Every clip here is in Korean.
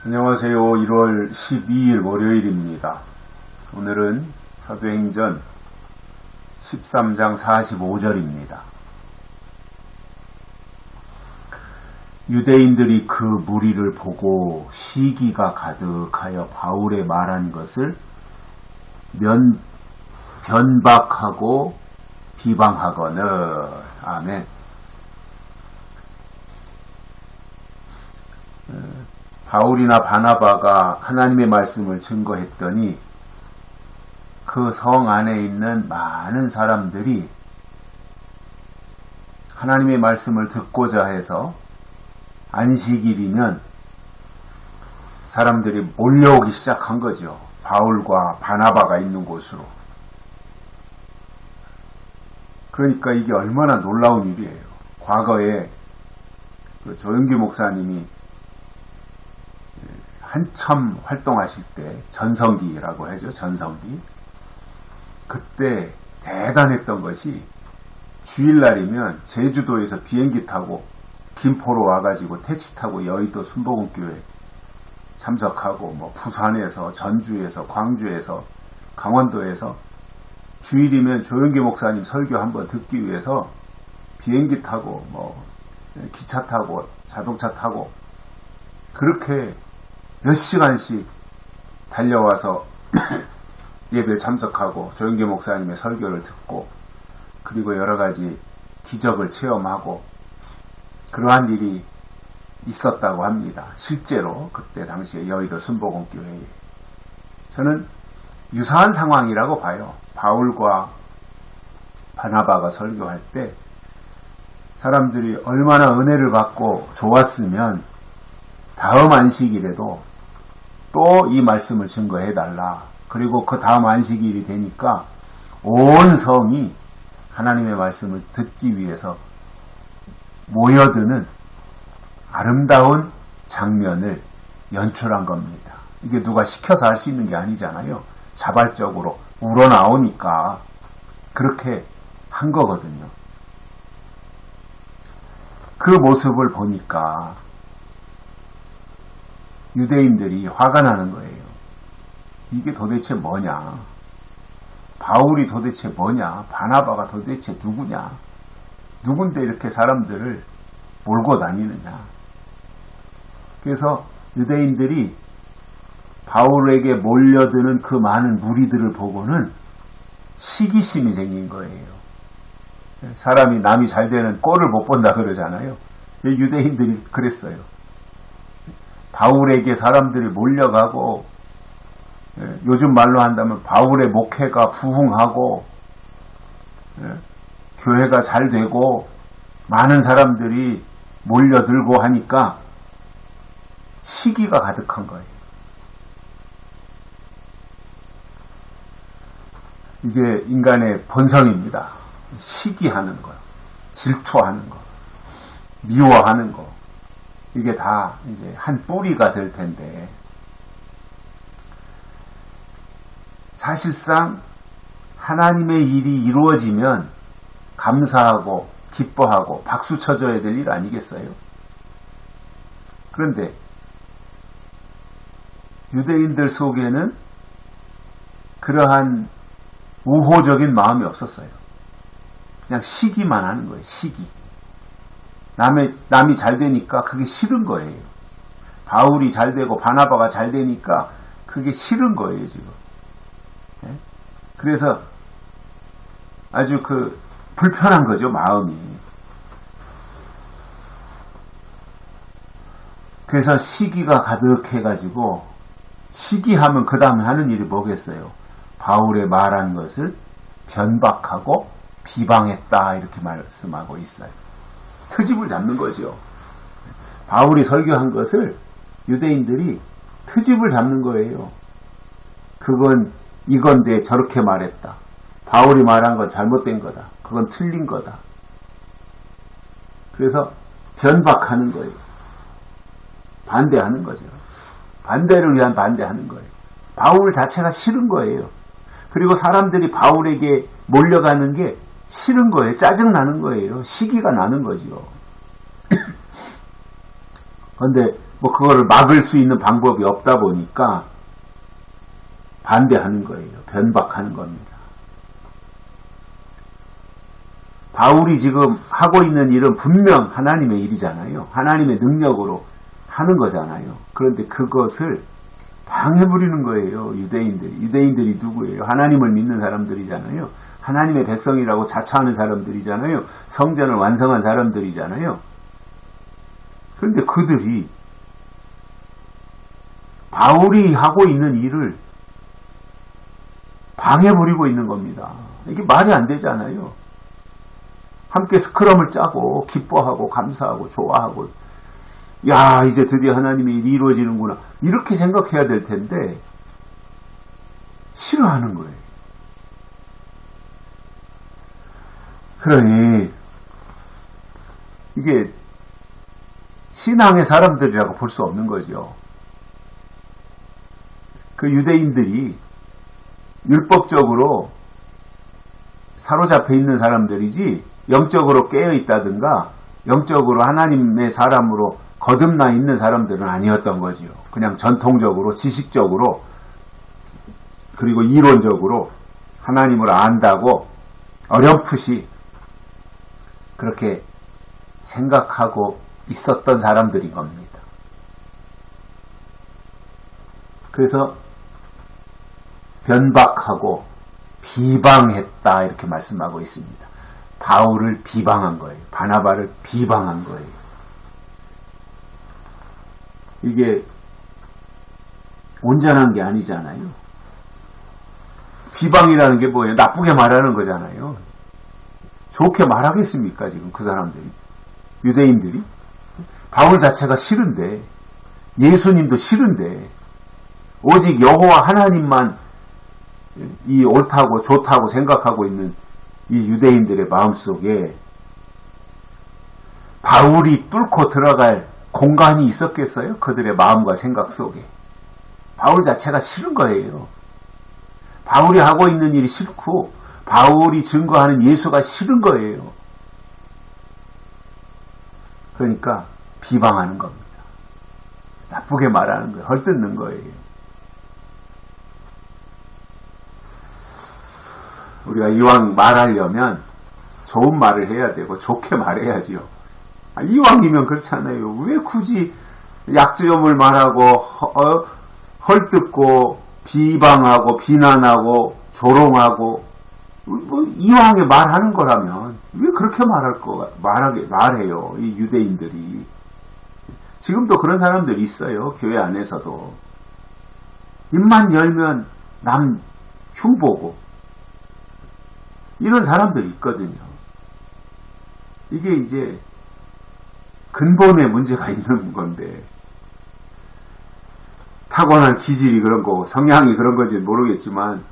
안녕하세요. 1월 12일 월요일입니다. 오늘은 사도행전 13장 45절입니다. 유대인들이 그 무리를 보고 시기가 가득하여 바울의 말한 것을 변박하고 비방하거늘. 아멘. 바울이나 바나바가 하나님의 말씀을 증거했더니 그 성 안에 있는 많은 사람들이 하나님의 말씀을 듣고자 해서 안식일이면 사람들이 몰려오기 시작한 거죠. 바울과 바나바가 있는 곳으로. 그러니까 이게 얼마나 놀라운 일이에요. 과거에 조영기 목사님이 한참 활동하실 때 전성기라고 하죠. 전성기. 그때 대단했던 것이 주일날이면 제주도에서 비행기 타고 김포로 와가지고 택시 타고 여의도 순복음교회 참석하고 부산에서 전주에서 광주에서 강원도에서 주일이면 조영기 목사님 설교 한번 듣기 위해서 비행기 타고 기차 타고 자동차 타고 그렇게 몇 시간씩 달려와서 예배에 참석하고 조영기 목사님의 설교를 듣고 그리고 여러 가지 기적을 체험하고 그러한 일이 있었다고 합니다. 실제로 그때 당시에 여의도 순복음교회에. 저는 유사한 상황이라고 봐요. 바울과 바나바가 설교할 때 사람들이 얼마나 은혜를 받고 좋았으면 다음 안식일에도 또 이 말씀을 증거해달라. 그리고 그 다음 안식일이 되니까 온 성이 하나님의 말씀을 듣기 위해서 모여드는 아름다운 장면을 연출한 겁니다. 이게 누가 시켜서 할 수 있는 게 아니잖아요. 자발적으로 우러나오니까 그렇게 한 거거든요. 그 모습을 보니까 유대인들이 화가 나는 거예요. 이게 도대체 뭐냐? 바울이 도대체 뭐냐? 바나바가 도대체 누구냐? 누군데 이렇게 사람들을 몰고 다니느냐? 그래서 유대인들이 바울에게 몰려드는 그 많은 무리들을 보고는 시기심이 생긴 거예요. 사람이 남이 잘 되는 꼴을 못 본다 그러잖아요. 유대인들이 그랬어요. 바울에게 사람들이 몰려가고 요즘 말로 한다면 바울의 목회가 부흥하고 교회가 잘 되고 많은 사람들이 몰려들고 하니까 시기가 가득한 거예요. 이게 인간의 본성입니다. 시기하는 거, 질투하는 거, 미워하는 거. 이게 다 이제 한 뿌리가 될 텐데 사실상 하나님의 일이 이루어지면 감사하고 기뻐하고 박수 쳐줘야 될 일 아니겠어요? 그런데 유대인들 속에는 그러한 우호적인 마음이 없었어요. 그냥 시기만 하는 거예요. 시기. 남이 잘 되니까 그게 싫은 거예요. 바울이 잘 되고 바나바가 잘 되니까 그게 싫은 거예요, 지금. 그래서 아주 불편한 거죠, 마음이. 그래서 시기가 가득해가지고 시기하면 그 다음에 하는 일이 뭐겠어요? 바울의 말한 것을 변박하고 비방했다 이렇게 말씀하고 있어요. 트집을 잡는 거죠. 바울이 설교한 것을 유대인들이 트집을 잡는 거예요. 그건 이건데 저렇게 말했다. 바울이 말한 건 잘못된 거다. 그건 틀린 거다. 그래서 변박하는 거예요. 반대하는 거죠. 반대를 위한 반대하는 거예요. 바울 자체가 싫은 거예요. 그리고 사람들이 바울에게 몰려가는 게 싫은 거예요. 짜증나는 거예요. 시기가 나는 거죠. 그런데 뭐 그거를 막을 수 있는 방법이 없다 보니까 반대하는 거예요. 변박하는 겁니다. 바울이 지금 하고 있는 일은 분명 하나님의 일이잖아요. 하나님의 능력으로 하는 거잖아요. 그런데 그것을 방해 부리는 거예요. 유대인들이. 유대인들이 누구예요? 하나님을 믿는 사람들이잖아요. 하나님의 백성이라고 자처하는 사람들이잖아요. 성전을 완성한 사람들이잖아요. 그런데 그들이 바울이 하고 있는 일을 방해 부리고 있는 겁니다. 이게 말이 안 되잖아요. 함께 스크럼을 짜고 기뻐하고 감사하고 좋아하고 야 이제 드디어 하나님의 일이 이루어지는구나 이렇게 생각해야 될 텐데 싫어하는 거예요. 그러니 이게 신앙의 사람들이라고 볼 수 없는 거죠. 그 유대인들이 율법적으로 사로잡혀 있는 사람들이지 영적으로 깨어 있다든가 영적으로 하나님의 사람으로 거듭나 있는 사람들은 아니었던 거지요. 그냥 전통적으로 지식적으로 그리고 이론적으로 하나님을 안다고 어렴풋이 그렇게 생각하고 있었던 사람들인 겁니다. 그래서 변박하고 비방했다 이렇게 말씀하고 있습니다. 바울을 비방한 거예요. 바나바를 비방한 거예요. 이게 온전한 게 아니잖아요. 비방이라는 게 뭐예요? 나쁘게 말하는 거잖아요. 좋게 말하겠습니까? 지금 그 사람들이. 유대인들이. 바울 자체가 싫은데 예수님도 싫은데 오직 여호와 하나님만 이 옳다고 좋다고 생각하고 있는 이 유대인들의 마음속에 바울이 뚫고 들어갈 공간이 있었겠어요? 그들의 마음과 생각 속에. 바울 자체가 싫은 거예요. 바울이 하고 있는 일이 싫고 바울이 증거하는 예수가 싫은 거예요. 그러니까 비방하는 겁니다. 나쁘게 말하는 거예요. 헐뜯는 거예요. 우리가 이왕 말하려면 좋은 말을 해야 되고 좋게 말해야지요. 이왕이면 그렇잖아요. 왜 굳이 약점을 말하고 헐뜯고 비방하고 비난하고 조롱하고 뭐 이왕에 말하는 거라면 왜 그렇게 말해요. 이 유대인들이. 지금도 그런 사람들이 있어요. 교회 안에서도. 입만 열면 남 흉보고 이런 사람들이 있거든요. 이게 이제 근본에 문제가 있는 건데 타고난 기질이 그런 거고 성향이 그런 건지는 모르겠지만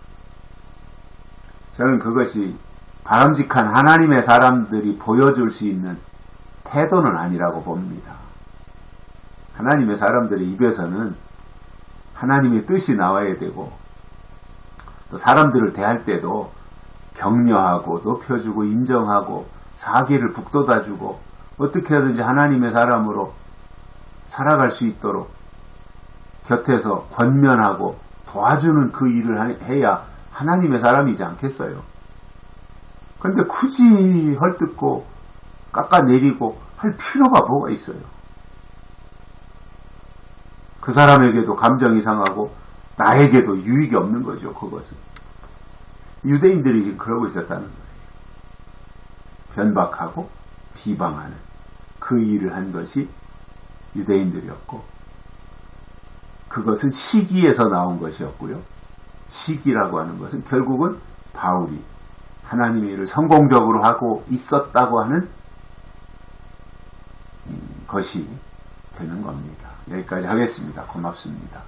저는 그것이 바람직한 하나님의 사람들이 보여줄 수 있는 태도는 아니라고 봅니다. 하나님의 사람들의 입에서는 하나님의 뜻이 나와야 되고 또 사람들을 대할 때도 격려하고 높여주고 인정하고 사기를 북돋아주고 어떻게 하든지 하나님의 사람으로 살아갈 수 있도록 곁에서 권면하고 도와주는 그 일을 해야 하나님의 사람이지 않겠어요. 그런데 굳이 헐뜯고 깎아내리고 할 필요가 뭐가 있어요. 그 사람에게도 감정이 상하고 나에게도 유익이 없는 거죠. 그것은. 유대인들이 지금 그러고 있었다는 거예요. 변박하고 비방하는 그 일을 한 것이 유대인들이었고 그것은 시기에서 나온 것이었고요. 시기라고 하는 것은 결국은 바울이 하나님의 일을 성공적으로 하고 있었다고 하는 것이 되는 겁니다. 여기까지 하겠습니다. 고맙습니다.